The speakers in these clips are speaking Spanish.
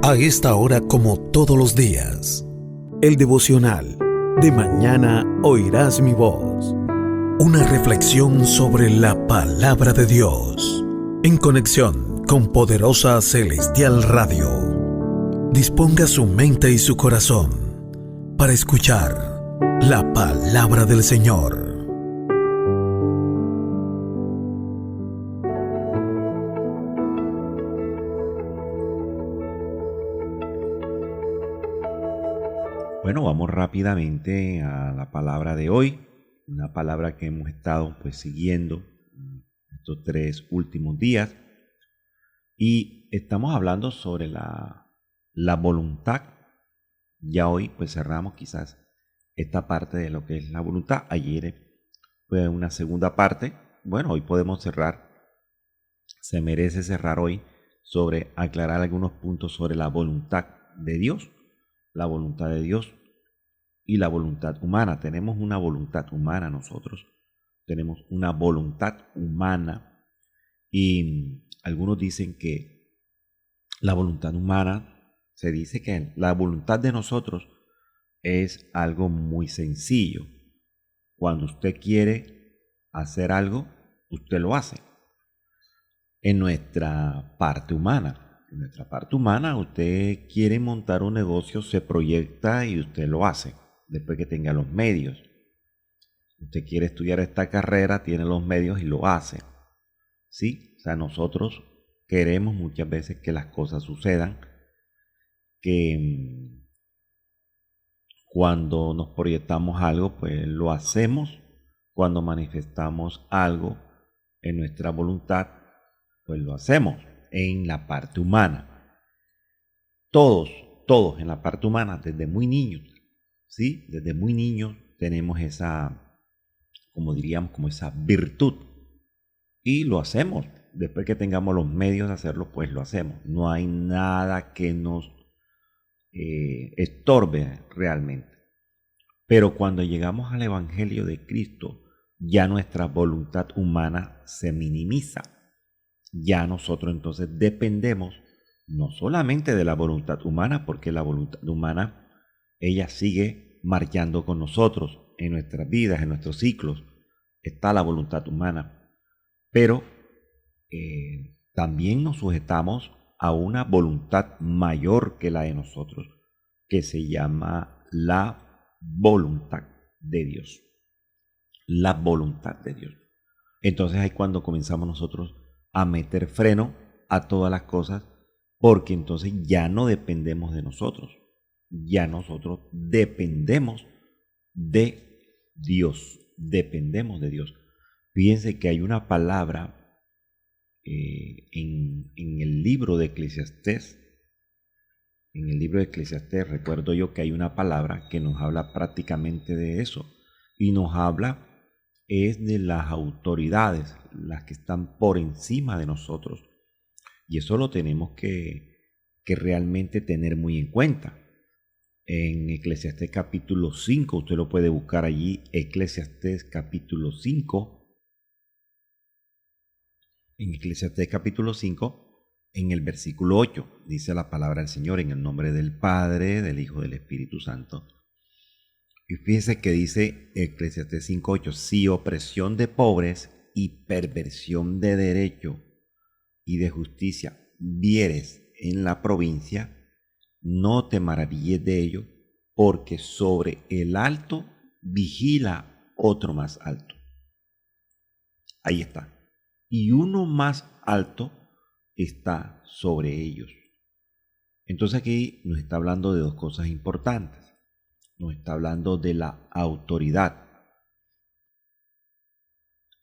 A esta hora, como todos los días, el devocional de mañana oirás mi voz. Una reflexión sobre la palabra de Dios, en conexión con Poderosa Celestial Radio. Disponga su mente y su corazón para escuchar la palabra del Señor. Bueno, vamos rápidamente a la palabra de hoy, una palabra que hemos estado siguiendo estos 3 últimos días, y estamos hablando sobre la voluntad. Ya hoy cerramos quizás esta parte de lo que es la voluntad. Ayer fue una segunda parte. Bueno, hoy podemos cerrar, se merece cerrar hoy sobre aclarar algunos puntos sobre la voluntad de Dios. La voluntad de Dios y la voluntad humana. Tenemos una voluntad humana nosotros. Tenemos una voluntad humana. Y algunos dicen que la voluntad humana, se dice que la voluntad de nosotros es algo muy sencillo. Cuando usted quiere hacer algo, usted lo hace. En nuestra parte humana. En nuestra parte humana, usted quiere montar un negocio, se proyecta y usted lo hace, después que tenga los medios. Usted quiere estudiar esta carrera, tiene los medios y lo hace. ¿Sí? O sea, nosotros queremos muchas veces que las cosas sucedan, que cuando nos proyectamos algo, lo hacemos. Cuando manifestamos algo en nuestra voluntad, lo hacemos. En la parte humana. Todos en la parte humana, desde muy niños, ¿sí? Desde muy niños tenemos esa, como diríamos, como esa virtud. Y lo hacemos. Después que tengamos los medios de hacerlo, lo hacemos. No hay nada que nos estorbe realmente. Pero cuando llegamos al Evangelio de Cristo, ya nuestra voluntad humana se minimiza. Ya nosotros entonces dependemos no solamente de la voluntad humana, porque la voluntad humana, ella sigue marchando con nosotros en nuestras vidas, en nuestros ciclos, está la voluntad humana, pero también nos sujetamos a una voluntad mayor que la de nosotros, que se llama la voluntad de Dios. La voluntad de Dios. Entonces ahí cuando comenzamos nosotros a meter freno a todas las cosas, porque entonces ya no dependemos de nosotros, ya nosotros dependemos de Dios, dependemos de Dios. Fíjense que hay una palabra en el libro de Eclesiastés. En el libro de Eclesiastés recuerdo yo que hay una palabra que nos habla prácticamente de eso, y nos habla es de las autoridades, las que están por encima de nosotros. Y eso lo tenemos que realmente tener muy en cuenta. En Eclesiastés capítulo 5, usted lo puede buscar allí, Eclesiastés capítulo 5. En Eclesiastés capítulo 5, en el versículo 8, dice la palabra del Señor, en el nombre del Padre, del Hijo, del Espíritu Santo. Y fíjese que dice Eclesiastés 5:8, si opresión de pobres y perversión de derecho y de justicia vieres en la provincia, no te maravilles de ello, porque sobre el alto vigila otro más alto. Ahí está. Y uno más alto está sobre ellos. Entonces aquí nos está hablando de dos cosas importantes. Nos está hablando de la autoridad.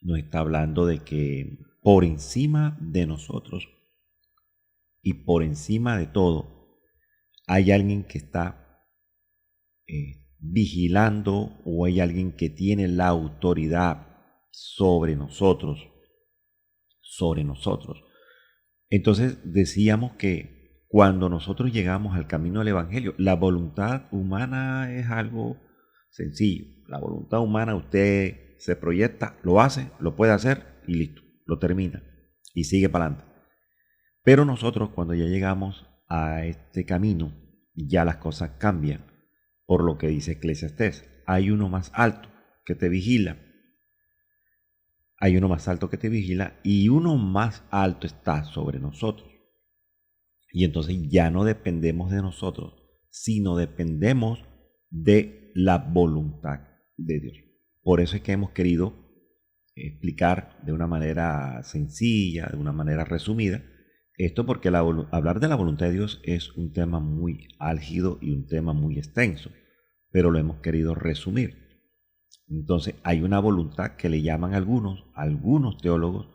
Nos está hablando de que por encima de nosotros y por encima de todo hay alguien que está vigilando, o hay alguien que tiene la autoridad sobre nosotros. Entonces decíamos que cuando nosotros llegamos al camino del Evangelio, la voluntad humana es algo sencillo. La voluntad humana, usted se proyecta, lo hace, lo puede hacer y listo, lo termina y sigue para adelante. Pero nosotros cuando ya llegamos a este camino, ya las cosas cambian. Por lo que dice Eclesiastés, hay uno más alto que te vigila. Hay uno más alto que te vigila y uno más alto está sobre nosotros. Y entonces ya no dependemos de nosotros, sino dependemos de la voluntad de Dios. Por eso es que hemos querido explicar de una manera sencilla, de una manera resumida, esto porque hablar de la voluntad de Dios es un tema muy álgido y un tema muy extenso, pero lo hemos querido resumir. Entonces hay una voluntad que le llaman algunos teólogos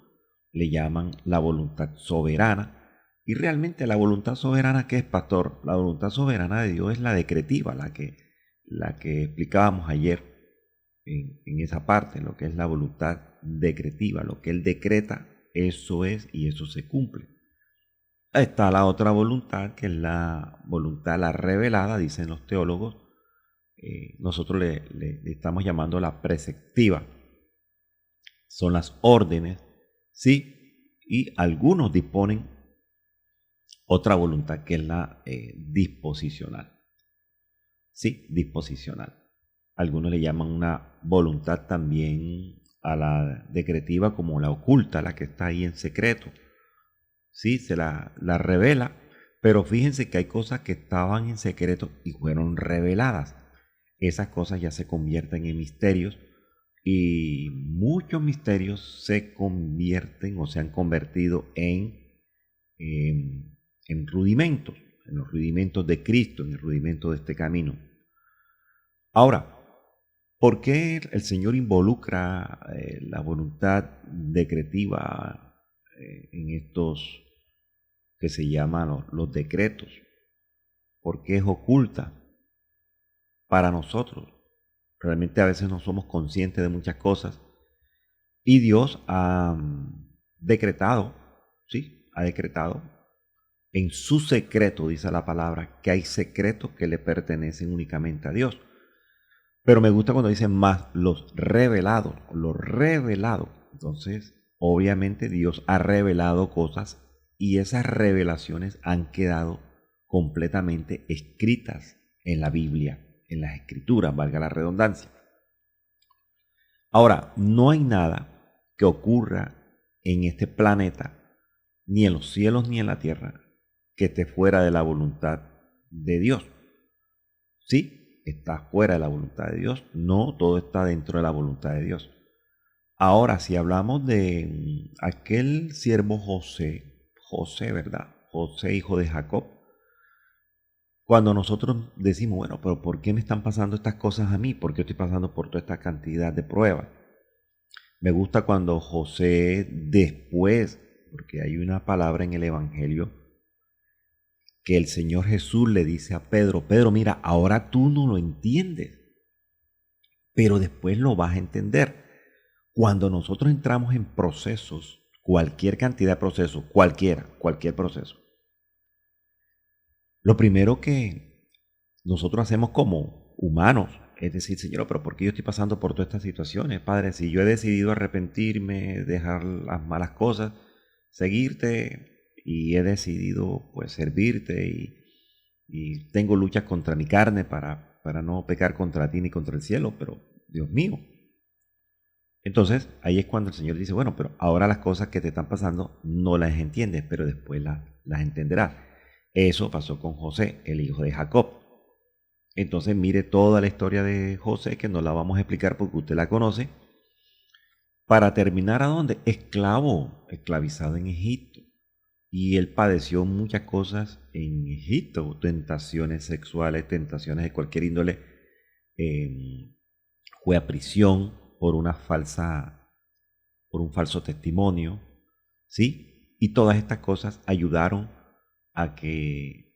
le llaman la voluntad soberana. Y realmente la voluntad soberana, ¿qué es, pastor? La voluntad soberana de Dios es la decretiva, la que explicábamos ayer en esa parte, lo que es la voluntad decretiva, lo que Él decreta, eso es y eso se cumple. Está la otra voluntad, que es la voluntad, la revelada, dicen los teólogos. Nosotros le estamos llamando la preceptiva. Son las órdenes, ¿sí? Y algunos disponen otra voluntad que es la disposicional. Sí, disposicional. Algunos le llaman una voluntad también a la decretiva como la oculta, la que está ahí en secreto. Sí, se la revela, pero fíjense que hay cosas que estaban en secreto y fueron reveladas. Esas cosas ya se convierten en misterios y muchos misterios se convierten o se han convertido en rudimentos, en los rudimentos de Cristo, en el rudimento de este camino. Ahora, ¿por qué el Señor involucra la voluntad decretiva en estos que se llaman los decretos? ¿Por qué es oculta para nosotros? Realmente a veces no somos conscientes de muchas cosas y Dios ha decretado, ¿sí? Ha decretado en su secreto, dice la palabra, que hay secretos que le pertenecen únicamente a Dios. Pero me gusta cuando dice más los revelados, lo revelado. Entonces, obviamente Dios ha revelado cosas y esas revelaciones han quedado completamente escritas en la Biblia, en las Escrituras, valga la redundancia. Ahora, no hay nada que ocurra en este planeta, ni en los cielos ni en la tierra, que esté fuera de la voluntad de Dios. Sí, está fuera de la voluntad de Dios, no todo está dentro de la voluntad de Dios. Ahora, si hablamos de aquel siervo José, ¿verdad? José, hijo de Jacob. Cuando nosotros decimos, bueno, pero ¿por qué me están pasando estas cosas a mí? ¿Por qué estoy pasando por toda esta cantidad de pruebas? Me gusta cuando José después, porque hay una palabra en el Evangelio, que el Señor Jesús le dice a Pedro, Pedro, mira, ahora tú no lo entiendes, pero después lo vas a entender. Cuando nosotros entramos en procesos, cualquier cantidad de procesos, cualquier proceso, lo primero que nosotros hacemos como humanos es decir, Señor, pero ¿por qué yo estoy pasando por todas estas situaciones, Padre? Si yo he decidido arrepentirme, dejar las malas cosas, seguirte, y he decidido pues servirte y tengo luchas contra mi carne para no pecar contra ti ni contra el cielo, pero Dios mío. Entonces ahí es cuando el Señor dice, bueno, pero ahora las cosas que te están pasando no las entiendes, pero después las entenderás. Eso pasó con José, el hijo de Jacob. Entonces mire toda la historia de José, que no la vamos a explicar porque usted la conoce. Para terminar, ¿a dónde? Esclavizado en Egipto. Y él padeció muchas cosas en Egipto, tentaciones sexuales, tentaciones de cualquier índole. Fue a prisión por un falso testimonio, ¿sí? Y todas estas cosas ayudaron a que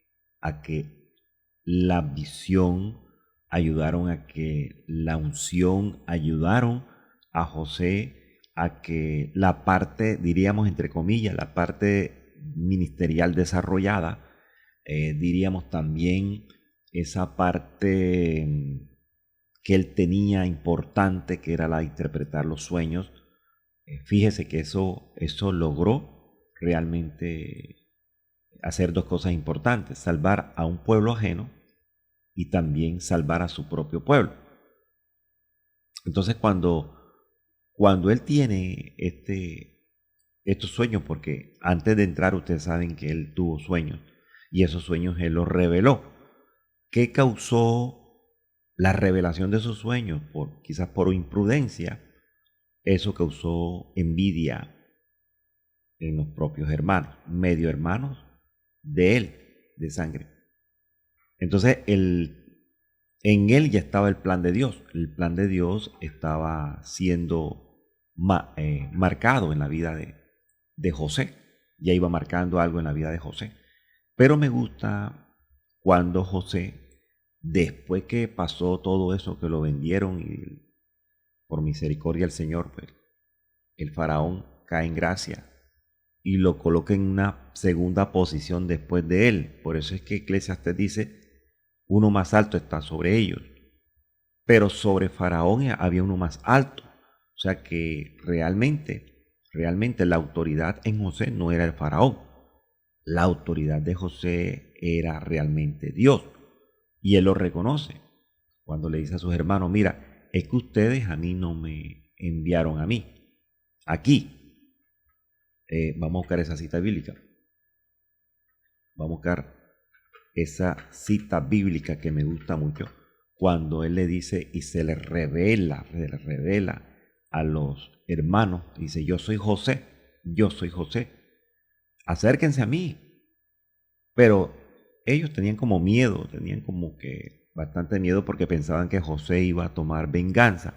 la visión, ayudaron a que la unción, ayudaron a José a que la parte, diríamos entre comillas, la parte ministerial desarrollada, diríamos también esa parte que él tenía importante, que era la de interpretar los sueños. Fíjese que eso logró realmente hacer dos cosas importantes: salvar a un pueblo ajeno y también salvar a su propio pueblo. Entonces cuando él tiene estos sueños, porque antes de entrar ustedes saben que él tuvo sueños y esos sueños él los reveló. ¿Qué causó la revelación de esos sueños? Quizás por imprudencia. Eso causó envidia en los propios hermanos, medio hermanos de él, de sangre. Entonces en él ya estaba el plan de Dios. El plan de Dios estaba siendo marcado en la vida de José. Ya iba marcando algo en la vida de José. Pero me gusta cuando José, después que pasó todo eso, que lo vendieron y por misericordia del Señor, pues el faraón cae en gracia y lo coloca en una segunda posición después de él. Por eso es que Eclesiastés dice: uno más alto está sobre ellos. Pero sobre Faraón había uno más alto. O sea que realmente la autoridad en José no era el faraón. La autoridad de José era realmente Dios. Y él lo reconoce cuando le dice a sus hermanos: mira, es que ustedes a mí no me enviaron a mí. Aquí, vamos a buscar esa cita bíblica. Vamos a buscar esa cita bíblica que me gusta mucho, cuando él le dice y se le revela a los hermanos, dice: yo soy José, acérquense a mí. Pero ellos tenían como miedo, tenían como que bastante miedo, porque pensaban que José iba a tomar venganza.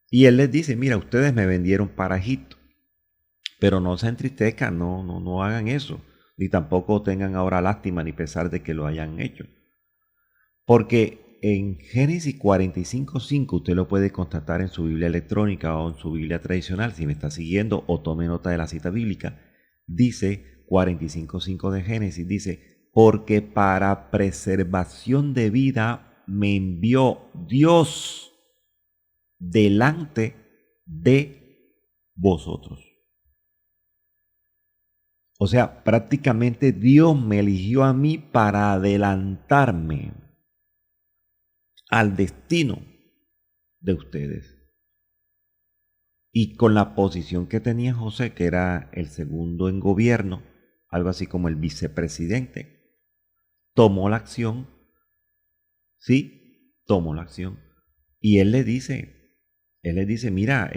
Y él les dice: mira, ustedes me vendieron para Egipto, pero no se entristezcan, no hagan eso, ni tampoco tengan ahora lástima ni pesar de que lo hayan hecho. Porque en Génesis 45:5, usted lo puede constatar en su Biblia electrónica o en su Biblia tradicional, si me está siguiendo, o tome nota de la cita bíblica. Dice 45:5 de Génesis, dice: porque para preservación de vida me envió Dios delante de vosotros. O sea, prácticamente Dios me eligió a mí para adelantarme al destino de ustedes. Y con la posición que tenía José, que era el segundo en gobierno, algo así como el vicepresidente, tomó la acción. Sí, tomó la acción. Y él les dice, mira,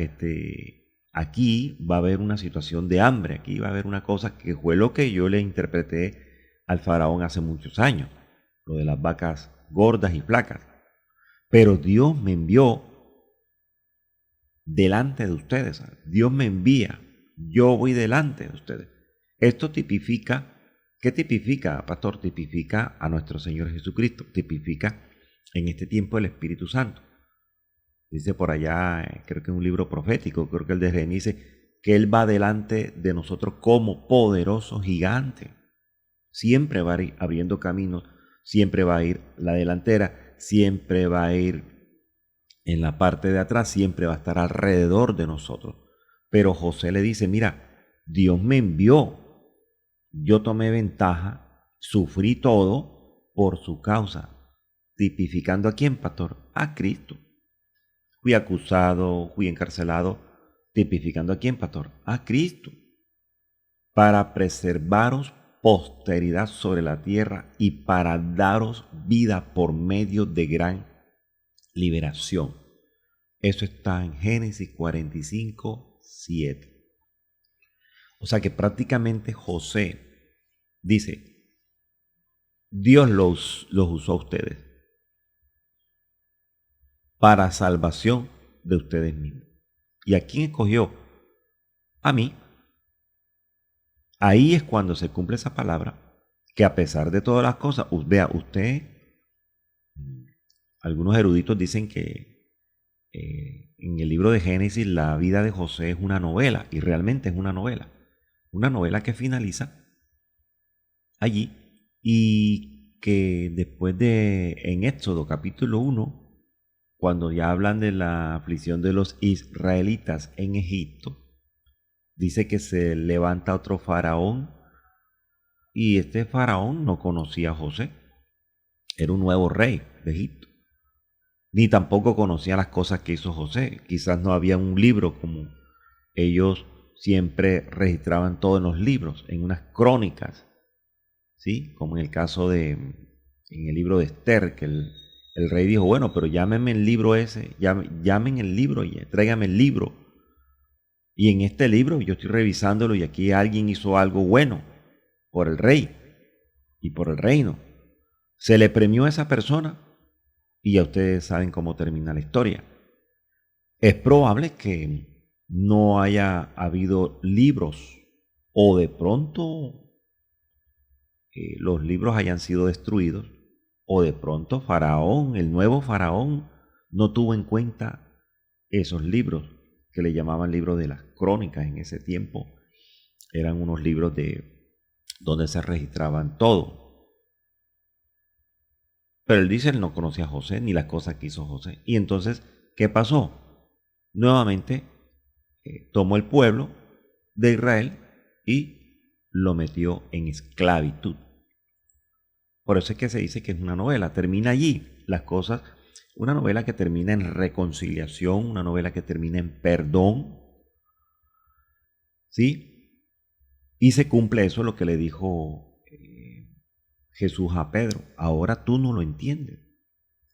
aquí va a haber una situación de hambre, aquí va a haber una cosa que fue lo que yo le interpreté al faraón hace muchos años, lo de las vacas gordas y flacas. Pero Dios me envió delante de ustedes. Dios me envía, yo voy delante de ustedes. Esto tipifica, ¿qué tipifica, pastor? Tipifica a nuestro Señor Jesucristo, tipifica en este tiempo el Espíritu Santo. Dice por allá, creo que en un libro profético, creo que el de Jeremías, dice que Él va delante de nosotros como poderoso gigante. Siempre va a ir abriendo caminos, siempre va a ir la delantera, siempre va a ir en la parte de atrás, siempre va a estar alrededor de nosotros. Pero José le dice: mira, Dios me envió, yo tomé ventaja, sufrí todo por su causa. ¿Tipificando a quién, pastor? A Cristo. Fui acusado, fui encarcelado. ¿Tipificando a quién, pastor? A Cristo. Para preservaros posteridad sobre la tierra y para daros vida por medio de gran liberación. Eso está en Génesis 45:7. O sea que prácticamente José dice: Dios los usó a ustedes para salvación de ustedes mismos. ¿Y a quién escogió? A mí. Ahí es cuando se cumple esa palabra, que a pesar de todas las cosas, vea usted, algunos eruditos dicen que en el libro de Génesis la vida de José es una novela, y realmente es una novela que finaliza allí, y que después en Éxodo capítulo 1, cuando ya hablan de la aflicción de los israelitas en Egipto, dice que se levanta otro faraón Y este faraón no conocía a José. Era un nuevo rey de Egipto. Ni tampoco conocía las cosas que hizo José. Quizás no había un libro como ellos siempre registraban todo en los libros, en unas crónicas, ¿sí? Como en el caso en el libro de Esther, que el rey dijo, bueno, pero llámeme el libro ese, llamen el libro y tráigame el libro. Y en este libro yo estoy revisándolo y aquí alguien hizo algo bueno por el rey y por el reino. Se le premió a esa persona y ya ustedes saben cómo termina la historia. Es probable que no haya habido libros o de pronto los libros hayan sido destruidos o de pronto Faraón, el nuevo Faraón, no tuvo en cuenta esos libros que le llamaban libros de las crónicas en ese tiempo. Eran unos libros donde se registraban todo. Pero él dice, él no conocía a José ni las cosas que hizo José. Y entonces, ¿qué pasó? Nuevamente tomó el pueblo de Israel y lo metió en esclavitud. Por eso es que se dice que es una novela, termina allí las cosas, una novela que termina en reconciliación, una novela que termina en perdón, ¿sí? Y se cumple eso lo que le dijo Jesús a Pedro, ahora tú no lo entiendes,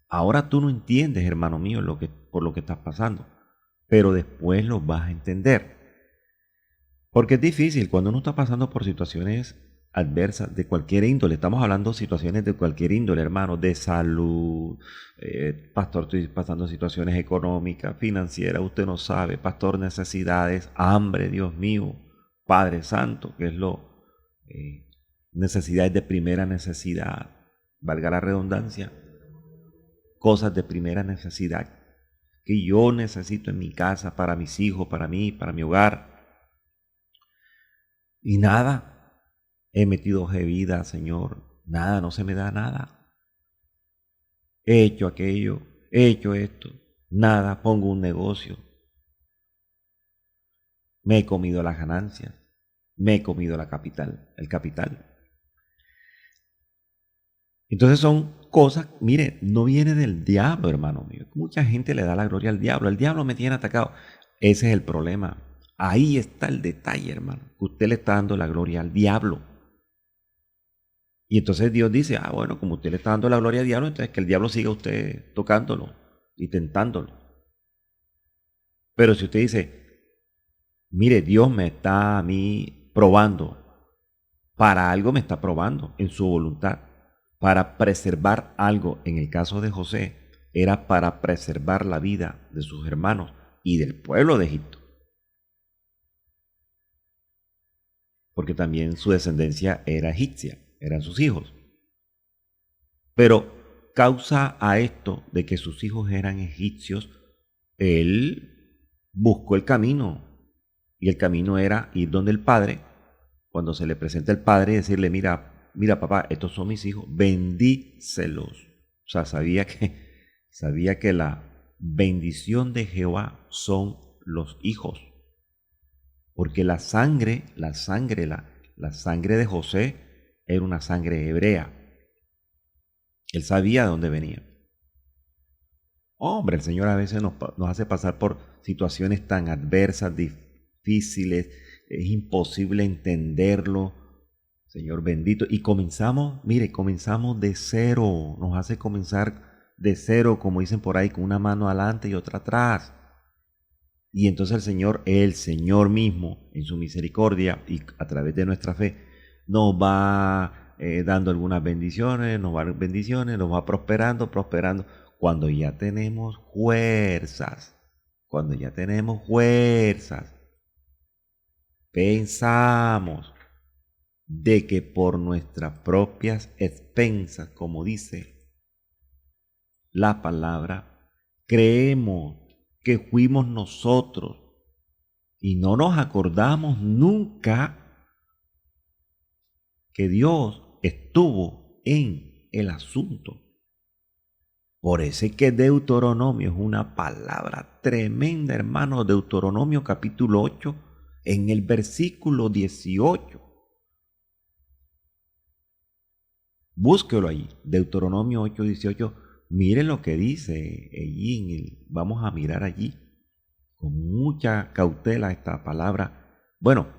ahora tú no entiendes, hermano mío, por lo que estás pasando, pero después lo vas a entender. Porque es difícil cuando uno está pasando por situaciones adversas de cualquier índole. Estamos hablando de situaciones de cualquier índole, hermano, de salud. Pastor, estoy pasando situaciones económicas, financieras, usted no sabe. Pastor, necesidades, hambre, Dios mío, Padre Santo, que es necesidades de primera necesidad, valga la redundancia, cosas de primera necesidad que yo necesito en mi casa, para mis hijos, para mí, para mi hogar. Y nada, he metido vida, Señor, nada, no se me da nada. He hecho aquello, he hecho esto, nada, pongo un negocio. Me he comido las ganancias, me he comido el capital. Entonces son cosas, mire, no viene del diablo, hermano mío. Mucha gente le da la gloria al diablo. El diablo me tiene atacado. Ese es el problema. Ahí está el detalle, hermano. Usted le está dando la gloria al diablo. Y entonces Dios dice, bueno, como usted le está dando la gloria al diablo, entonces que el diablo siga a usted tocándolo y tentándolo. Pero si usted dice, mire, Dios me está a mí probando, para algo me está probando en su voluntad, para preservar algo. En el caso de José, era para preservar la vida de sus hermanos y del pueblo de Egipto. Porque también su descendencia era egipcia, eran sus hijos. Pero causa a esto de que sus hijos eran egipcios, él buscó el camino. Y el camino era ir donde el padre, cuando se le presenta el padre, y decirle, mira papá, estos son mis hijos, bendícelos. O sea, sabía que la bendición de Jehová son los hijos. Porque la sangre de José era una sangre hebrea. Él sabía de dónde venía. Hombre, el Señor a veces nos hace pasar por situaciones tan adversas, difíciles, es imposible entenderlo. Señor bendito. Y comenzamos de cero. Nos hace comenzar de cero, como dicen por ahí, con una mano adelante y otra atrás. Y entonces el Señor mismo, en su misericordia y a través de nuestra fe, nos va dando algunas bendiciones, nos va prosperando. Cuando ya tenemos fuerzas, pensamos de que por nuestras propias expensas, como dice la palabra, creemos que fuimos nosotros y no nos acordamos nunca que Dios estuvo en el asunto. Por eso es que Deuteronomio es una palabra tremenda, hermano. Deuteronomio capítulo 8, en el versículo 18. Búsquelo allí. Deuteronomio 8:18. Miren lo que dice allí. Vamos a mirar allí con mucha cautela esta palabra. Bueno,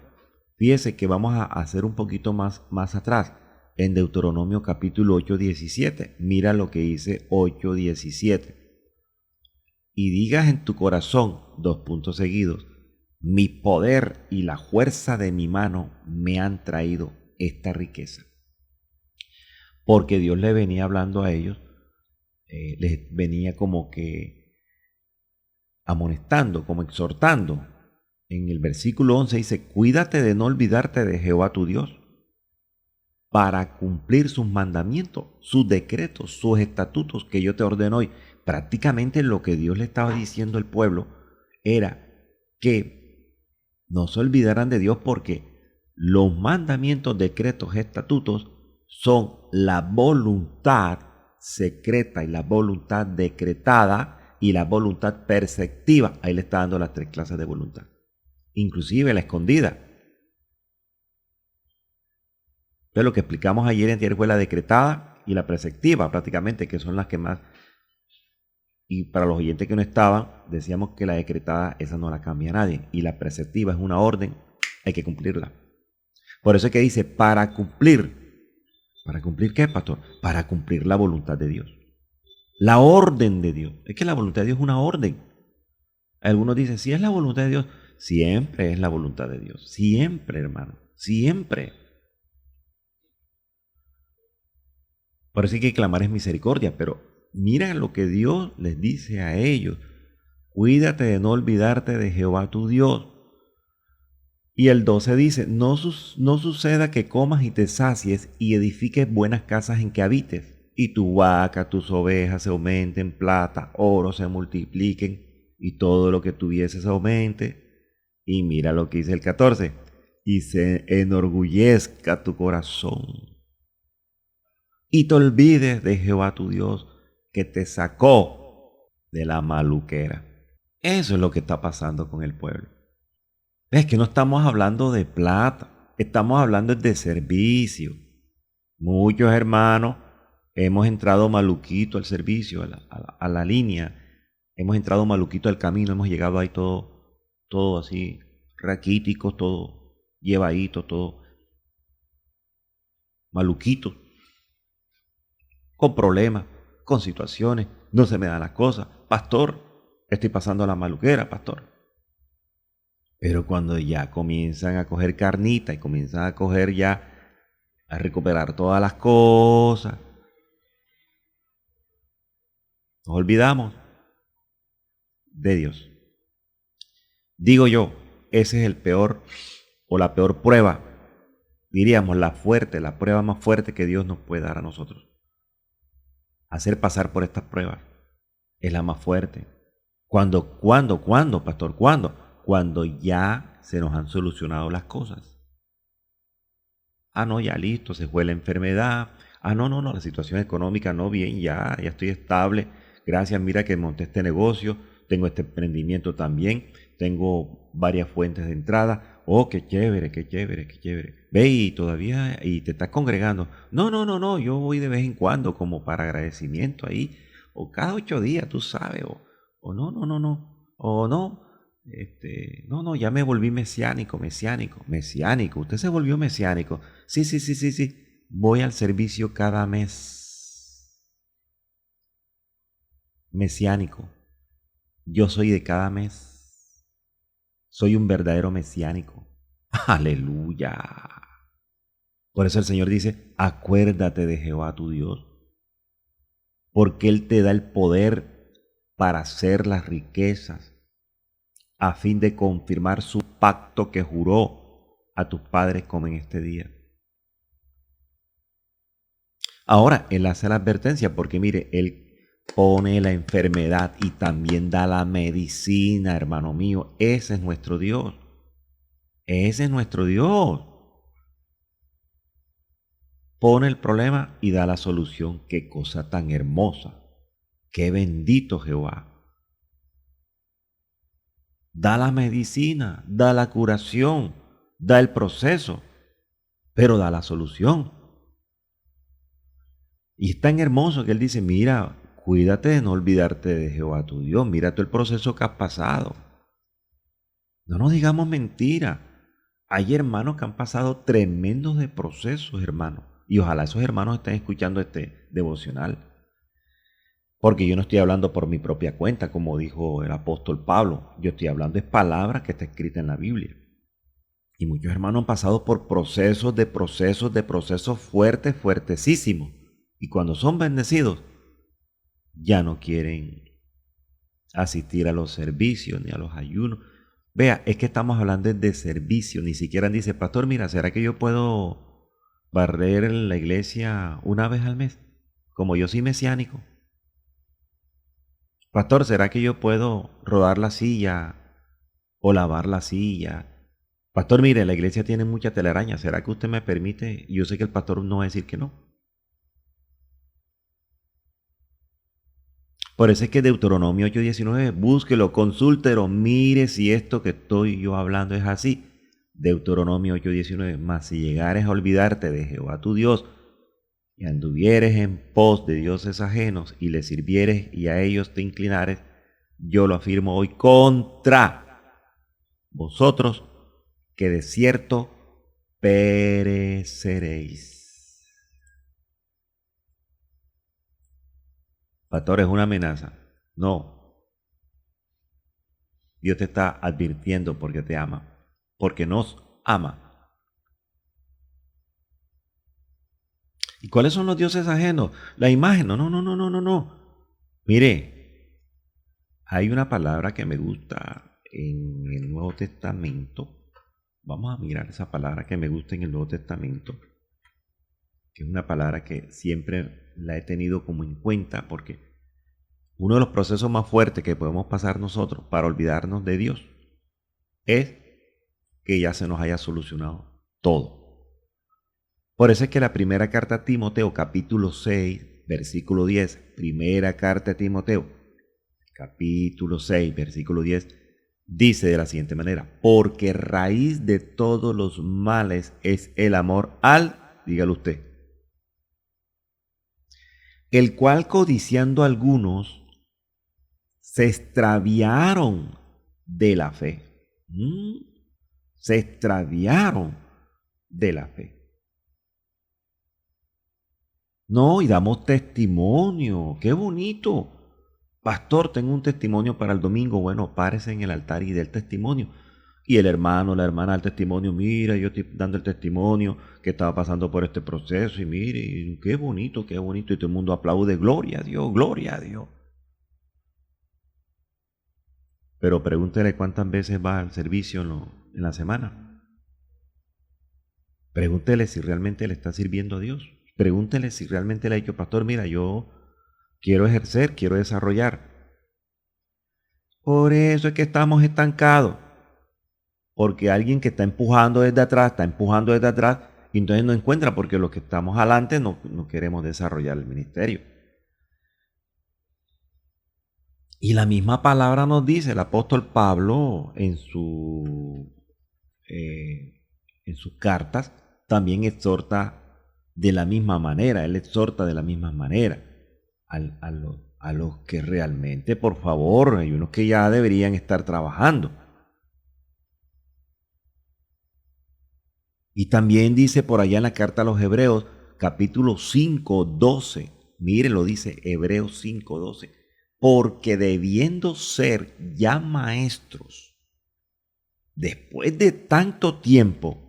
fíjese que vamos a hacer un poquito más atrás. En Deuteronomio capítulo 8:17. Mira lo que dice 8:17. Y digas en tu corazón, dos puntos seguidos, mi poder y la fuerza de mi mano me han traído esta riqueza. Porque Dios le venía hablando a ellos, les venía como que amonestando, como exhortando. En el versículo 11 dice, cuídate de no olvidarte de Jehová tu Dios, para cumplir sus mandamientos, sus decretos, sus estatutos que yo te ordeno hoy. Prácticamente lo que Dios le estaba diciendo al pueblo era que no se olvidaran de Dios, porque los mandamientos, decretos, estatutos son la voluntad secreta y la voluntad decretada y la voluntad perceptiva. Ahí le está dando las tres clases de voluntad, inclusive la escondida. Entonces lo que explicamos ayer fue la decretada y la preceptiva, prácticamente, que son las que más. Y para los oyentes que no estaban, decíamos que la decretada, esa no la cambia nadie. Y la preceptiva es una orden, hay que cumplirla. Por eso es que dice, para cumplir. ¿Para cumplir qué, pastor? Para cumplir la voluntad de Dios. La orden de Dios. Es que la voluntad de Dios es una orden. Algunos dicen, si es la voluntad de Dios, siempre es la voluntad de Dios. Siempre, hermano. Siempre. Por eso hay que clamar es misericordia, pero mira lo que Dios les dice a ellos. Cuídate de no olvidarte de Jehová tu Dios. Y el 12 dice, no suceda que comas y te sacies y edifiques buenas casas en que habites, y tu vaca, tus ovejas se aumenten, plata, oro se multipliquen, y todo lo que tuvieses aumente. Y mira lo que dice el 14, y se enorgullezca tu corazón. Y te olvides de Jehová tu Dios, que te sacó de la maluquera. Eso es lo que está pasando con el pueblo. Es que no estamos hablando de plata, estamos hablando de servicio. Muchos hermanos hemos entrado maluquito al servicio, a la línea. Hemos entrado maluquito al camino, hemos llegado ahí todo así, raquítico, todo llevadito, todo maluquito. Con problemas, con situaciones, no se me dan las cosas. Pastor, estoy pasando la maluquera, pastor. Pero cuando ya comienzan a coger carnita y comienzan a coger ya, a recuperar todas las cosas, nos olvidamos de Dios. Digo yo, ese es el peor o la peor prueba, diríamos la prueba más fuerte que Dios nos puede dar a nosotros. Hacer pasar por estas pruebas es la más fuerte. ¿Cuándo, pastor? ¿Cuándo? Cuando ya se nos han solucionado las cosas. No, ya listo, se fue la enfermedad. No, la situación económica no, bien, ya estoy estable. Gracias, mira que monté este negocio, tengo este emprendimiento también, tengo varias fuentes de entrada. Oh, qué chévere. Ve y te estás congregando. No, yo voy de vez en cuando como para agradecimiento ahí, o cada 8 días, tú sabes, o no, o no, no, ya me volví mesiánico, usted se volvió mesiánico. Sí, voy al servicio cada mes. Mesiánico, yo soy de cada mes. Soy un verdadero mesiánico. Aleluya. Por eso el Señor dice, acuérdate de Jehová tu Dios, porque Él te da el poder para hacer las riquezas, a fin de confirmar su pacto que juró a tus padres como en este día. Ahora, Él hace la advertencia, porque mire, Él pone la enfermedad y también da la medicina, hermano mío. Ese es nuestro Dios. Ese es nuestro Dios. Pone el problema y da la solución. Qué cosa tan hermosa. Qué bendito Jehová. Da la medicina, da la curación, da el proceso, pero da la solución. Y es tan hermoso que él dice, mira, cuídate de no olvidarte de Jehová tu Dios, mira todo el proceso que has pasado. No nos digamos mentira. Hay hermanos que han pasado tremendos de procesos, hermanos. Y ojalá esos hermanos estén escuchando este devocional. Porque yo no estoy hablando por mi propia cuenta, como dijo el apóstol Pablo. Yo estoy hablando de palabras que está escrita en la Biblia. Y muchos hermanos han pasado por procesos fuertes, fuertesísimos. Y cuando son bendecidos, ya no quieren asistir a los servicios ni a los ayunos. Vea, es que estamos hablando de servicio. Ni siquiera dice, pastor, mira, ¿será que yo puedo barrer la iglesia una vez al mes? Como yo soy mesiánico. Pastor, ¿será que yo puedo rodar la silla o lavar la silla? Pastor, mire, la iglesia tiene mucha telaraña. ¿Será que usted me permite? Yo sé que el pastor no va a decir que no. Por eso es que Deuteronomio 8:19, búsquelo, consúltelo, mire si esto que estoy yo hablando es así. Deuteronomio 8:19, mas si llegares a olvidarte de Jehová tu Dios, y anduvieres en pos de dioses ajenos, y les sirvieres y a ellos te inclinares, yo lo afirmo hoy contra vosotros, que de cierto pereceréis. Pastor, es una amenaza. No. Dios te está advirtiendo porque te ama. Porque nos ama. ¿Y cuáles son los dioses ajenos? La imagen. No. Mire, hay una palabra que me gusta en el Nuevo Testamento. Vamos a mirar esa palabra que me gusta en el Nuevo Testamento. Que es una palabra que siempre la he tenido como en cuenta porque uno de los procesos más fuertes que podemos pasar nosotros para olvidarnos de Dios es que ya se nos haya solucionado todo. Por eso es que la primera carta a Timoteo, capítulo 6, versículo 10, primera carta a Timoteo, capítulo 6, versículo 10, dice de la siguiente manera, porque raíz de todos los males es el amor al, dígalo usted, el cual codiciando algunos se extraviaron de la fe. Se extraviaron de la fe. No, y damos testimonio. ¡Qué bonito! Pastor, tengo un testimonio para el domingo. Bueno, párese en el altar y dé el testimonio. Y el hermano, la hermana del testimonio, mira, yo estoy dando el testimonio que estaba pasando por este proceso y mire, qué bonito. Y todo el mundo aplaude, gloria a Dios, gloria a Dios. Pero pregúntele cuántas veces va al servicio en la semana. Pregúntele si realmente le está sirviendo a Dios. Pregúntele si realmente le ha dicho, pastor, mira, yo quiero ejercer, quiero desarrollar. Por eso es que estamos estancados. Porque alguien que está empujando desde atrás, y entonces no encuentra, porque los que estamos adelante no queremos desarrollar el ministerio. Y la misma palabra nos dice el apóstol Pablo en sus cartas, también exhorta de la misma manera, él exhorta de la misma manera a los que realmente, por favor, hay unos que ya deberían estar trabajando. Y también dice por allá en la carta a los Hebreos, capítulo 5:12, mire, lo dice Hebreos 5:12, porque debiendo ser ya maestros, después de tanto tiempo,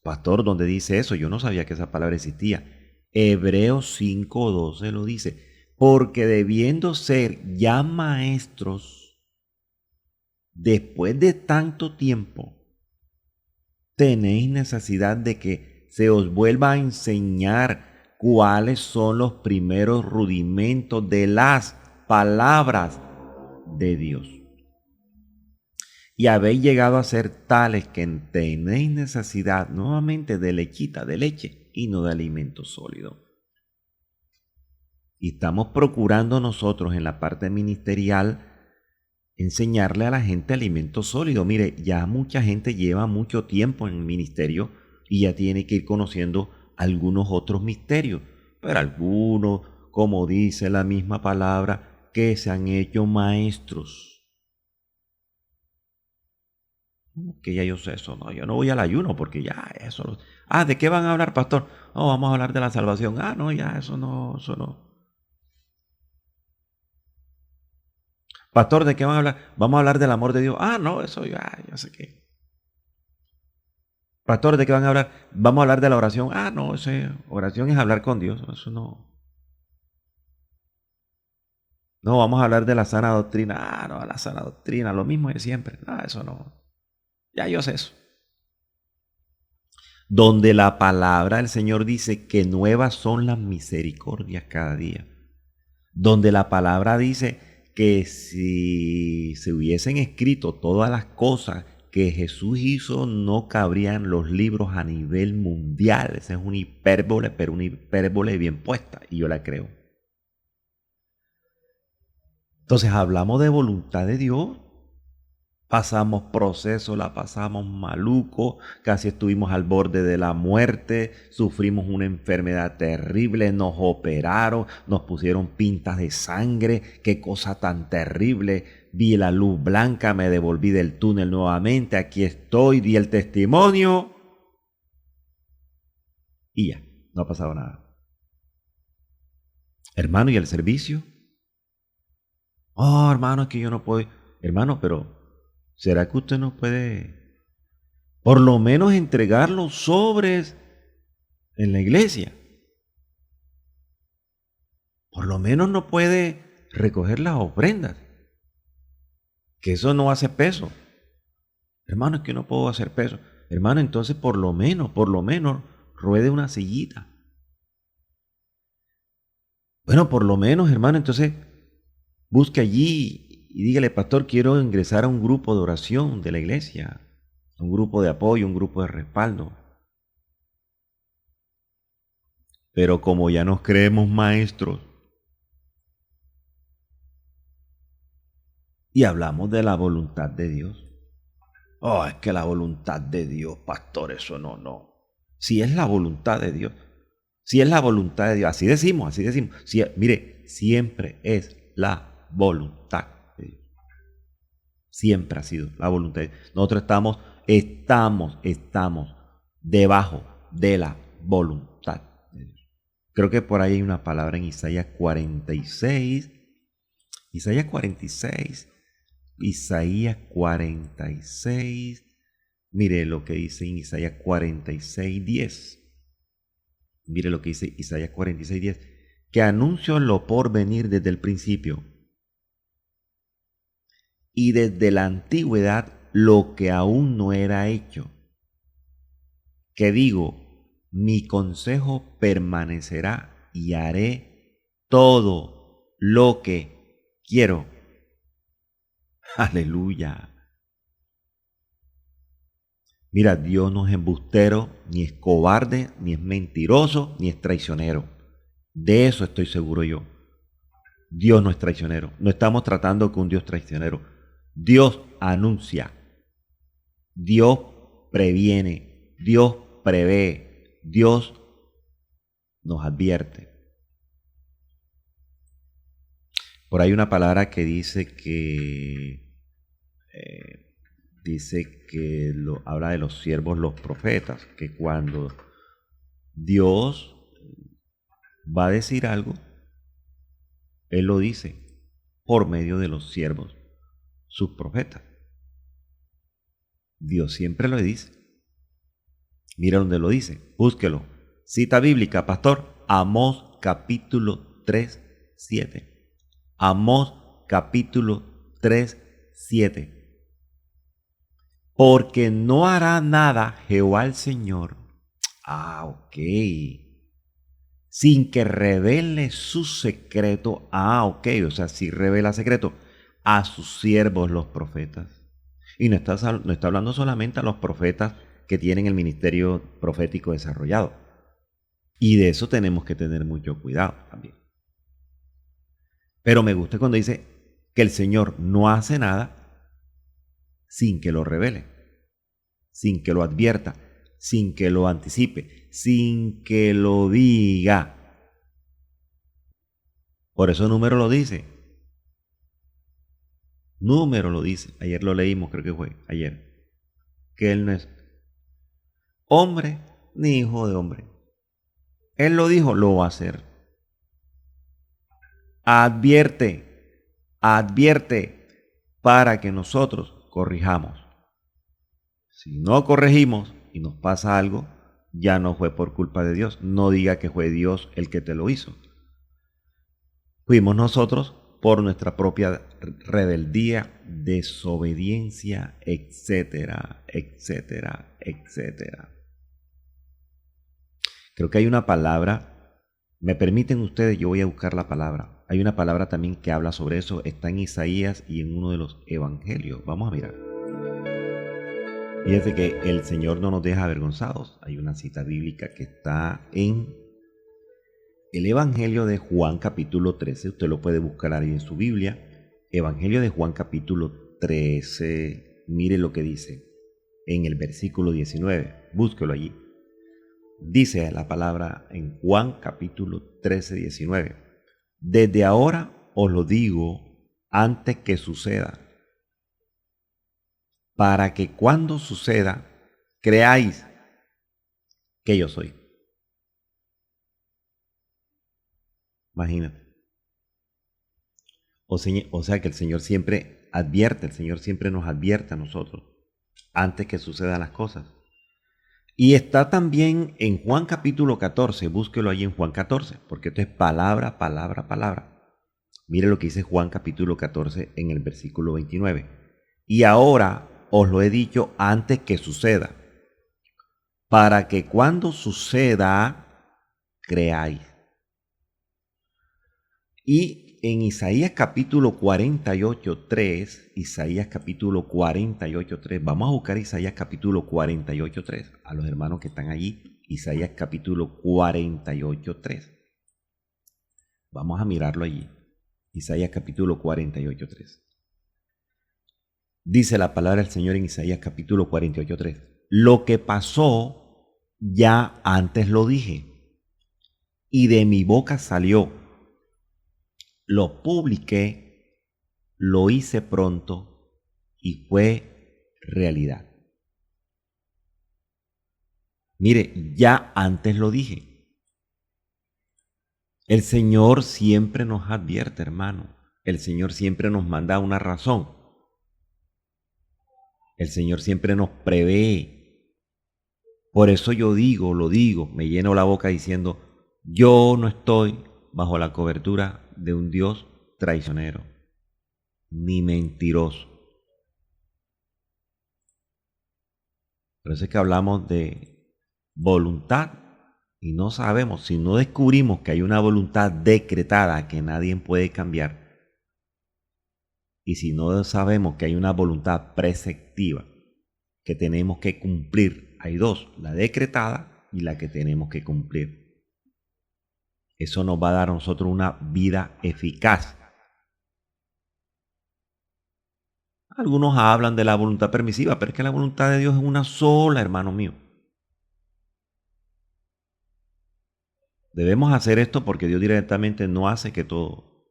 pastor, ¿dónde dice eso? Yo no sabía que esa palabra existía. Hebreos 5:12 lo dice, porque debiendo ser ya maestros, después de tanto tiempo, tenéis necesidad de que se os vuelva a enseñar cuáles son los primeros rudimentos de las palabras de Dios. Y habéis llegado a ser tales que tenéis necesidad nuevamente de lechita, de leche, y no de alimento sólido. Y estamos procurando nosotros en la parte ministerial enseñarle a la gente alimento sólido. Mire, ya mucha gente lleva mucho tiempo en el ministerio y ya tiene que ir conociendo algunos otros misterios. Pero algunos, como dice la misma palabra, que se han hecho maestros. Que ya yo sé eso, no, yo no voy al ayuno porque ya eso. ¿De qué van a hablar, pastor? No, vamos a hablar de la salvación. No, ya eso no, eso no. Pastor, ¿de qué van a hablar? Vamos a hablar del amor de Dios. No, eso ya sé qué. Pastor, ¿de qué van a hablar? Vamos a hablar de la oración. No, oración es hablar con Dios, eso no. No, vamos a hablar de la sana doctrina. No, la sana doctrina, lo mismo de siempre. Eso no. Ya yo sé eso. Donde la palabra del Señor dice que nuevas son las misericordias cada día. Donde la palabra dice que si se hubiesen escrito todas las cosas que Jesús hizo, no cabrían los libros a nivel mundial. Esa es una hipérbole, pero una hipérbole bien puesta, y yo la creo. Entonces hablamos de voluntad de Dios. Pasamos procesos, la pasamos maluco, casi estuvimos al borde de la muerte, sufrimos una enfermedad terrible, nos operaron, nos pusieron pintas de sangre, qué cosa tan terrible. Vi la luz blanca, me devolví del túnel nuevamente, aquí estoy, di el testimonio y ya, no ha pasado nada. Hermano, ¿y el servicio? Hermano, es que yo no puedo. Hermano, pero ¿será que usted no puede por lo menos entregar los sobres en la iglesia? Por lo menos no puede recoger las ofrendas, que eso no hace peso. Hermano, es que no puedo hacer peso. Hermano, entonces por lo menos, ruede una sillita. Bueno, por lo menos, hermano, entonces busque allí y dígale, pastor, quiero ingresar a un grupo de oración de la iglesia, un grupo de apoyo, un grupo de respaldo. Pero como ya nos creemos maestros y hablamos de la voluntad de Dios. Es que la voluntad de Dios, pastor, eso no. Si es la voluntad de Dios, así decimos. Mire, siempre es la voluntad de Dios. Siempre ha sido la voluntad de Dios. Nosotros estamos debajo de la voluntad de Dios. Creo que por ahí hay una palabra en Isaías 46. Isaías 46. Mire lo que dice en Isaías 46:10. Mire lo que dice Isaías 46:10. Que anuncio lo por venir desde el principio y desde la antigüedad lo que aún no era hecho. Que digo, mi consejo permanecerá y haré todo lo que quiero. Aleluya. Mira, Dios no es embustero, ni es cobarde, ni es mentiroso, ni es traicionero. De eso estoy seguro yo. Dios no es traicionero. No estamos tratando con un Dios traicionero. Dios anuncia. Dios previene. Dios prevé. Dios nos advierte. Por ahí una palabra que dice que habla de los siervos, los profetas, que cuando Dios va a decir algo, Él lo dice por medio de los siervos, sus profetas. Dios siempre lo dice. Mira donde lo dice, búsquelo. Cita bíblica, pastor. Amós capítulo 3:7. Amós capítulo 3:7. Porque no hará nada Jehová el Señor. Ok. Sin que revele su secreto. Ok. O sea, si revela secreto a sus siervos los profetas. Y no está hablando solamente a los profetas que tienen el ministerio profético desarrollado. Y de eso tenemos que tener mucho cuidado también. Pero me gusta cuando dice que el Señor no hace nada sin que lo revele, sin que lo advierta, sin que lo anticipe, sin que lo diga. Por eso Número lo dice. Número lo dice. Ayer lo leímos, creo que fue ayer. Que Él no es hombre ni hijo de hombre. Él lo dijo, lo va a hacer. Advierte, advierte para que nosotros corrijamos. Si no corregimos y nos pasa algo, ya no fue por culpa de Dios. No diga que fue Dios el que te lo hizo. Fuimos nosotros por nuestra propia rebeldía, desobediencia, etcétera, etcétera, etcétera. Creo que hay una palabra, me permiten ustedes, yo voy a buscar la palabra. Hay una palabra también que habla sobre eso, está en Isaías y en uno de los evangelios. Vamos a mirar. Fíjense que el Señor no nos deja avergonzados. Hay una cita bíblica que está en el Evangelio de Juan capítulo 13. Usted lo puede buscar ahí en su Biblia. Evangelio de Juan capítulo 13. Mire lo que dice en el versículo 19. Búsquelo allí. Dice la palabra en Juan capítulo 13, 19. Desde ahora os lo digo antes que suceda, para que cuando suceda creáis que yo soy. Imagínate. O sea que el Señor siempre advierte, el Señor siempre nos advierte a nosotros antes que sucedan las cosas. Y está también en Juan capítulo 14, búsquelo ahí en Juan 14, porque esto es palabra, palabra, palabra. Mire lo que dice Juan capítulo 14 en el versículo 29. Y ahora os lo he dicho antes que suceda, para que cuando suceda, creáis. Y en Isaías capítulo 48, 3, Isaías capítulo 48, 3, vamos a buscar Isaías capítulo 48, 3, a los hermanos que están allí, Isaías capítulo 48, 3. Vamos a mirarlo allí, Isaías capítulo 48, 3. Dice la palabra del Señor en Isaías capítulo 48, 3. Lo que pasó ya antes lo dije, y de mi boca salió. Lo publiqué, lo hice pronto y fue realidad. Mire, ya antes lo dije. El Señor siempre nos advierte, hermano. El Señor siempre nos manda una razón. El Señor siempre nos prevé. Por eso yo lo digo, me lleno la boca diciendo, yo no estoy bajo la cobertura de un Dios traicionero, ni mentiroso. Por eso es que hablamos de voluntad y no sabemos, si no descubrimos que hay una voluntad decretada que nadie puede cambiar, y si no sabemos que hay una voluntad preceptiva que tenemos que cumplir, hay dos, la decretada y la que tenemos que cumplir. Eso nos va a dar a nosotros una vida eficaz. Algunos hablan de la voluntad permisiva, pero es que la voluntad de Dios es una sola, hermano mío. Debemos hacer esto porque Dios directamente no hace que todo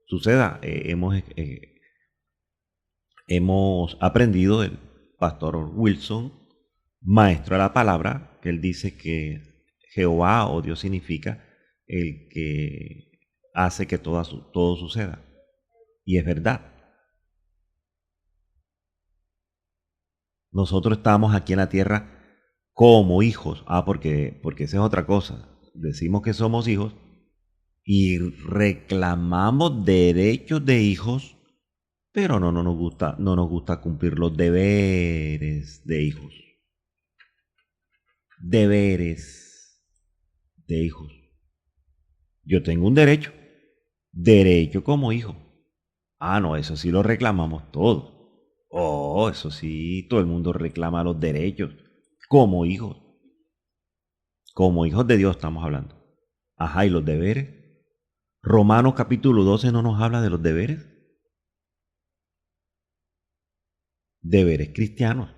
suceda. Hemos aprendido del pastor Wilson, maestro de la palabra, que él dice que Jehová o Dios significa el que hace que todo suceda. Y es verdad. Nosotros estamos aquí en la tierra como hijos. Porque esa es otra cosa. Decimos que somos hijos y reclamamos derechos de hijos, pero no nos gusta cumplir los deberes de hijos. Deberes de hijos. Yo tengo un derecho como hijo. Ah, no, eso sí lo reclamamos todos. Oh, eso sí, todo el mundo reclama los derechos como hijos. Como hijos de Dios estamos hablando. Ajá, ¿y los deberes? Romanos capítulo 12 no nos habla de los deberes. Deberes cristianos.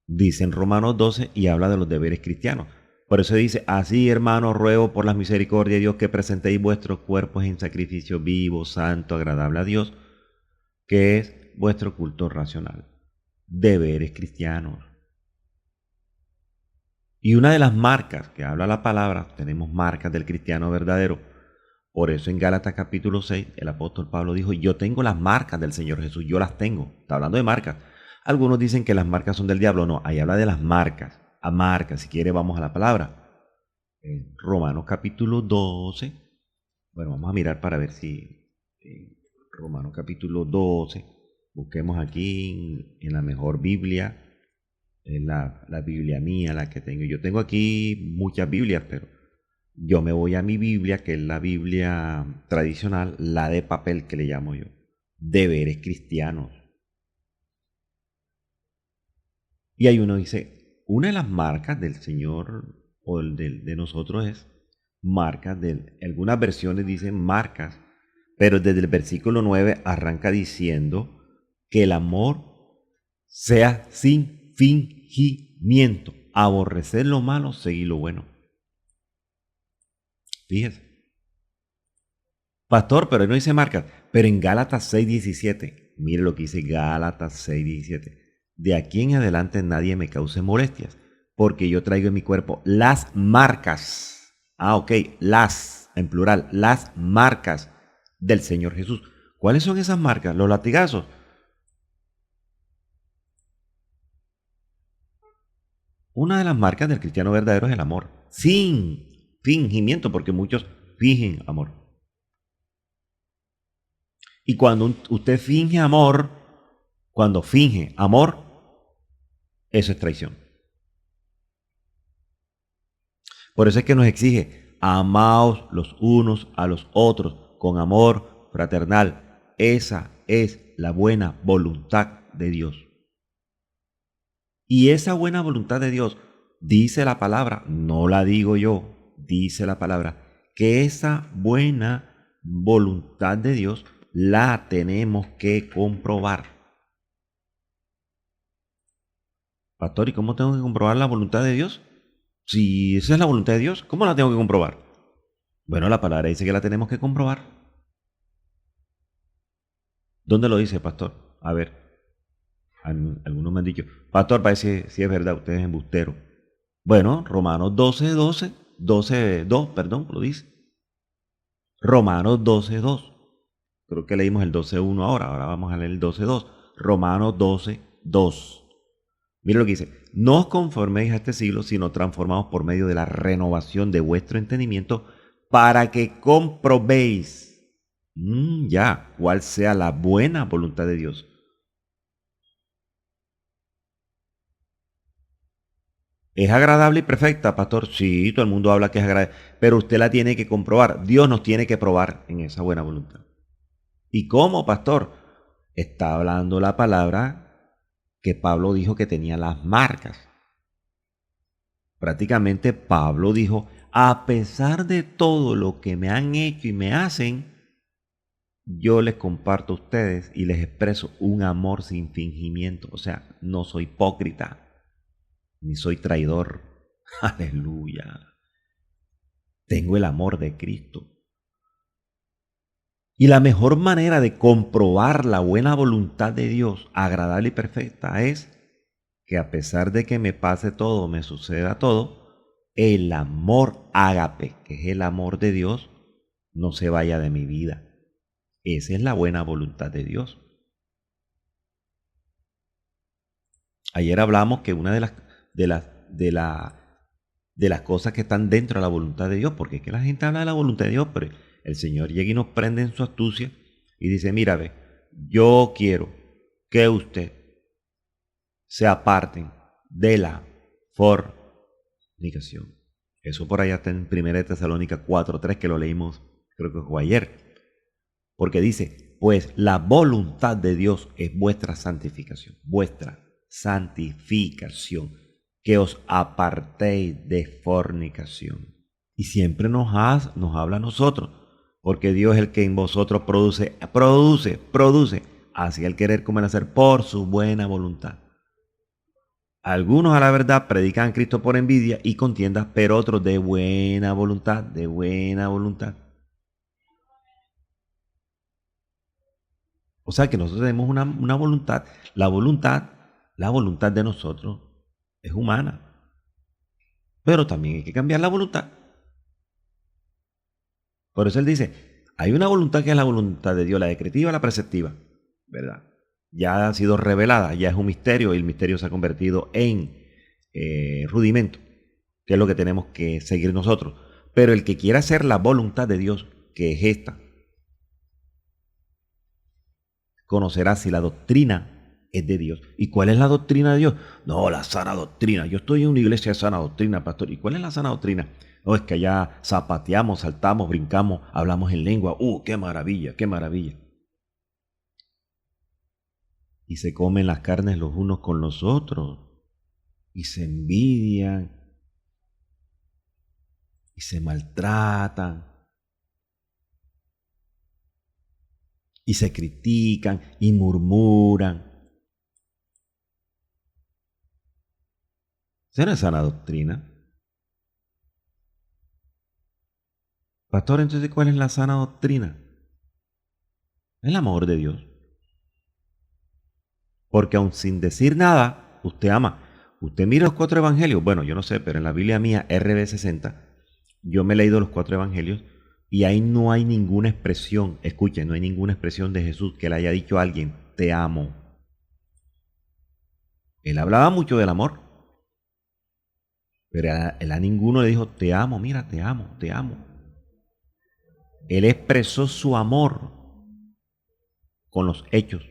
Dice en Romanos 12 y habla de los deberes cristianos. Por eso dice, así hermanos, ruego por las misericordias de Dios que presentéis vuestros cuerpos en sacrificio vivo, santo, agradable a Dios, que es vuestro culto racional. Deberes cristianos. Y una de las marcas que habla la palabra, tenemos marcas del cristiano verdadero. Por eso en Gálatas capítulo 6, el apóstol Pablo dijo, yo tengo las marcas del Señor Jesús, yo las tengo. Está hablando de marcas. Algunos dicen que las marcas son del diablo. No, ahí habla de las marcas. A marcas, si quiere vamos a la palabra. En Romanos capítulo 12. Bueno, vamos a mirar para ver si Romanos capítulo 12. Busquemos aquí en la mejor Biblia. Es la Biblia mía, la que tengo. Yo tengo aquí muchas Biblias, pero yo me voy a mi Biblia, que es la Biblia tradicional, la de papel que le llamo yo. Deberes cristianos. Y ahí uno dice, una de las marcas del Señor o de nosotros es marcas, algunas versiones dicen marcas, pero desde el versículo 9 arranca diciendo que el amor sea sin fingimiento, aborrecer lo malo, seguir lo bueno. Fíjese. Pastor, pero él no dice marcas, pero en Gálatas 6:17, mire lo que dice Gálatas 6:17. De aquí en adelante nadie me cause molestias, porque yo traigo en mi cuerpo las marcas. Las, en plural, las marcas del Señor Jesús. ¿Cuáles son esas marcas? Los latigazos. Una de las marcas del cristiano verdadero es el amor, sin fingimiento, porque muchos fingen amor. Y cuando usted finge amor, eso es traición. Por eso es que nos exige, amaos los unos a los otros con amor fraternal. Esa es la buena voluntad de Dios. Y esa buena voluntad de Dios, dice la palabra, no la digo yo, dice la palabra, que esa buena voluntad de Dios la tenemos que comprobar. Pastor, ¿y cómo tengo que comprobar la voluntad de Dios? Si esa es la voluntad de Dios, ¿cómo la tengo que comprobar? Bueno, la palabra dice que la tenemos que comprobar. ¿Dónde lo dice, pastor? A ver, algunos me han dicho, pastor, parece si es verdad, usted es embustero. Bueno, Romanos 12:2, lo dice. Romanos 12:2. Creo que leímos el 12:1 ahora vamos a leer el 12:2. Romanos 12:2. Mire lo que dice, no os conforméis a este siglo, sino transformaos por medio de la renovación de vuestro entendimiento para que comprobéis cuál sea la buena voluntad de Dios. ¿Es agradable y perfecta, pastor? Sí, todo el mundo habla que es agradable, pero usted la tiene que comprobar. Dios nos tiene que probar en esa buena voluntad. ¿Y cómo, pastor? Está hablando la palabra que Pablo dijo que tenía las marcas. Prácticamente Pablo dijo, a pesar de todo lo que me han hecho y me hacen, yo les comparto a ustedes y les expreso un amor sin fingimiento. O sea, no soy hipócrita, ni soy traidor. Aleluya. Tengo el amor de Cristo. Y la mejor manera de comprobar la buena voluntad de Dios, agradable y perfecta, es que a pesar de que me pase todo, me suceda todo, el amor ágape, que es el amor de Dios, no se vaya de mi vida. Esa es la buena voluntad de Dios. Ayer hablamos que una de las cosas que están dentro de la voluntad de Dios, porque es que la gente habla de la voluntad de Dios, pero el Señor llega y nos prende en su astucia y dice, mira, ve, yo quiero que usted se aparten de la fornicación. Eso por allá está en 1 Tesalónica 4:3, que lo leímos, creo que fue ayer. Porque dice, pues la voluntad de Dios es vuestra santificación, que os apartéis de fornicación. Y siempre nos habla a nosotros, porque Dios es el que en vosotros produce hacia el querer como el hacer por su buena voluntad. Algunos a la verdad predican a Cristo por envidia y contiendas, pero otros de buena voluntad, de buena voluntad. O sea que nosotros tenemos una voluntad. La voluntad de nosotros es humana. Pero también hay que cambiar la voluntad. Por eso él dice, hay una voluntad que es la voluntad de Dios, la decretiva, la preceptiva, ¿verdad? Ya ha sido revelada, ya es un misterio y el misterio se ha convertido en rudimento, que es lo que tenemos que seguir nosotros. Pero el que quiera hacer la voluntad de Dios, que es esta, conocerá si la doctrina es de Dios. ¿Y cuál es la doctrina de Dios? No, la sana doctrina. Yo estoy en una iglesia de sana doctrina, pastor. ¿Y cuál es la sana doctrina? No, es que allá zapateamos, saltamos, brincamos, hablamos en lengua. ¡Qué maravilla, qué maravilla! Y se comen las carnes los unos con los otros. Y se envidian. Y se maltratan. Y se critican y murmuran. ¿Esa no es sana doctrina? Pastor, entonces, ¿cuál es la sana doctrina? El amor de Dios. Porque aun sin decir nada, usted ama. Usted mira los 4 evangelios. Bueno, yo no sé, pero en la Biblia mía, RB60, yo me he leído los 4 evangelios y ahí no hay ninguna expresión, escuchen, no hay ninguna expresión de Jesús que le haya dicho a alguien, te amo. Él hablaba mucho del amor, pero él a ninguno le dijo, te amo, mira, te amo, te amo. Él expresó su amor con los hechos.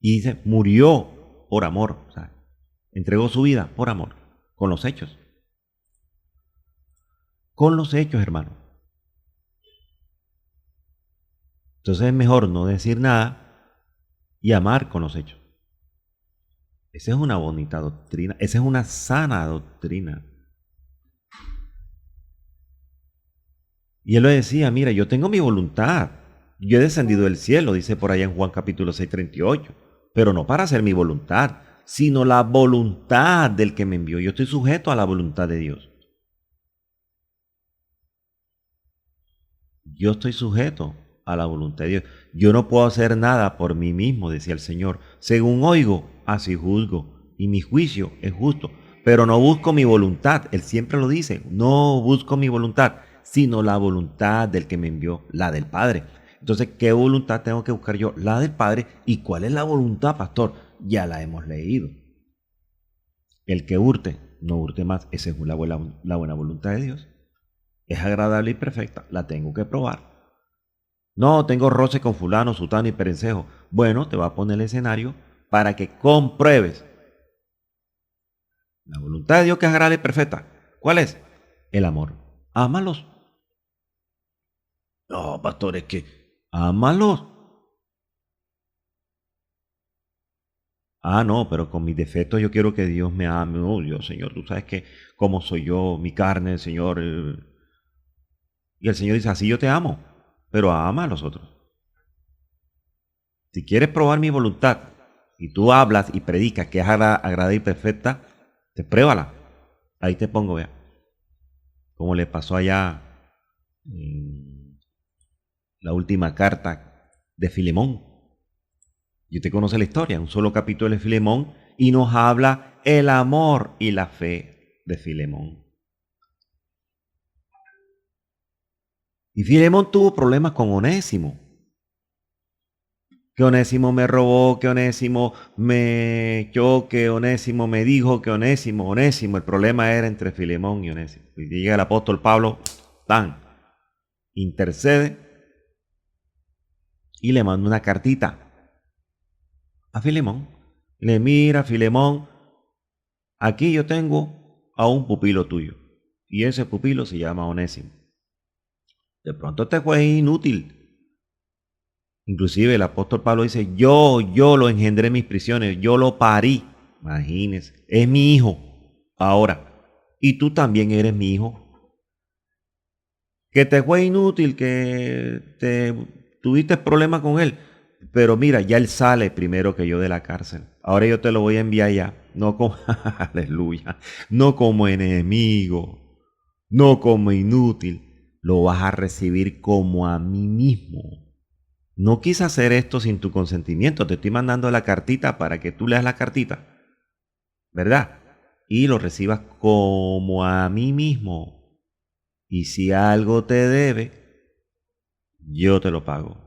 Y dice, murió por amor, o sea, entregó su vida por amor, con los hechos. Con los hechos, hermano. Entonces es mejor no decir nada y amar con los hechos. Esa es una bonita doctrina, esa es una sana doctrina. Y él lo decía, mira, yo tengo mi voluntad. Yo he descendido del cielo, dice por allá en Juan capítulo 6, 38. Pero no para hacer mi voluntad, sino la voluntad del que me envió. Yo estoy sujeto a la voluntad de Dios. Yo estoy sujeto a la voluntad de Dios. Yo no puedo hacer nada por mí mismo, decía el Señor. Según oigo, así juzgo. Y mi juicio es justo. Pero no busco mi voluntad. Él siempre lo dice. No busco mi voluntad, sino la voluntad del que me envió, la del Padre. Entonces, ¿qué voluntad tengo que buscar yo? La del Padre. ¿Y cuál es la voluntad, pastor? Ya la hemos leído. El que hurte, no hurte más. Esa es la buena voluntad de Dios. Es agradable y perfecta. La tengo que probar. No, tengo roce con fulano, sutano y perencejo. Bueno, te va a poner el escenario para que compruebes. La voluntad de Dios que es agradable y perfecta. ¿Cuál es? El amor. Ámalos. No, pastor, es que ámalos. No, pero con mis defectos yo quiero que Dios me ame. No, Dios, Señor, tú sabes que cómo soy yo, mi carne, Señor. Y el Señor dice, así yo te amo, pero ama a los otros. Si quieres probar mi voluntad y tú hablas y predicas que es agradable y perfecta, te pruébala. Ahí te pongo, vea. Como le pasó allá en la última carta de Filemón. Y usted conoce la historia, un solo capítulo de Filemón y nos habla el amor y la fe de Filemón. Y Filemón tuvo problemas con Onésimo. Que Onésimo me robó, que Onésimo me echó, que Onésimo me dijo, que Onésimo. El problema era entre Filemón y Onésimo. Y llega el apóstol Pablo, intercede y le manda una cartita a Filemón. Le mira, Filemón, aquí yo tengo a un pupilo tuyo. Y ese pupilo se llama Onésimo. De pronto este fue inútil. Inclusive el apóstol Pablo dice, yo lo engendré en mis prisiones, yo lo parí. Imagínense, es mi hijo ahora. Y tú también eres mi hijo. Que te fue inútil, que te tuviste problemas con él. Pero mira, ya él sale primero que yo de la cárcel. Ahora yo te lo voy a enviar ya. No como, aleluya, no como enemigo, no como inútil. Lo vas a recibir como a mí mismo. No quise hacer esto sin tu consentimiento. Te estoy mandando la cartita para que tú leas la cartita, ¿verdad? Y lo recibas como a mí mismo. Y si algo te debe, yo te lo pago.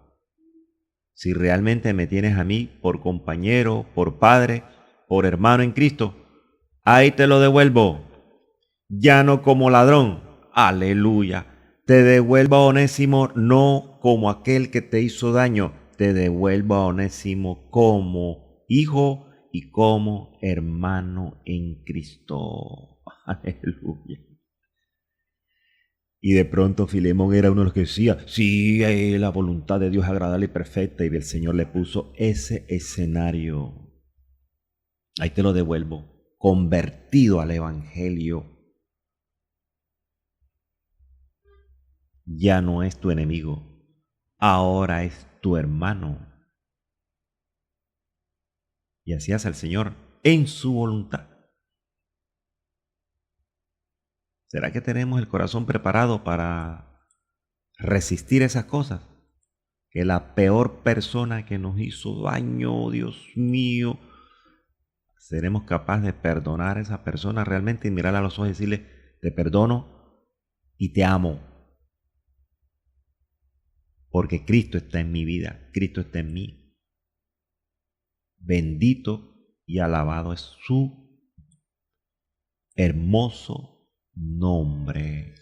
Si realmente me tienes a mí por compañero, por padre, por hermano en Cristo, ahí te lo devuelvo. Ya no como ladrón. Aleluya. Te devuelvo a Onésimo no como aquel que te hizo daño. Te devuelvo a Onésimo como hijo y como hermano en Cristo. Aleluya. Y de pronto Filemón era uno de los que decía, sí, la voluntad de Dios es agradable y perfecta. Y el Señor le puso ese escenario. Ahí te lo devuelvo. Convertido al Evangelio. Ya no es tu enemigo. Ahora es tu hermano. Y así hace el Señor en su voluntad. ¿Será que tenemos el corazón preparado para resistir esas cosas? Que la peor persona que nos hizo daño, Dios mío, seremos capaces de perdonar a esa persona realmente y mirarla a los ojos y decirle, te perdono y te amo. Porque Cristo está en mi vida, Cristo está en mí. Bendito y alabado es su hermoso nombre.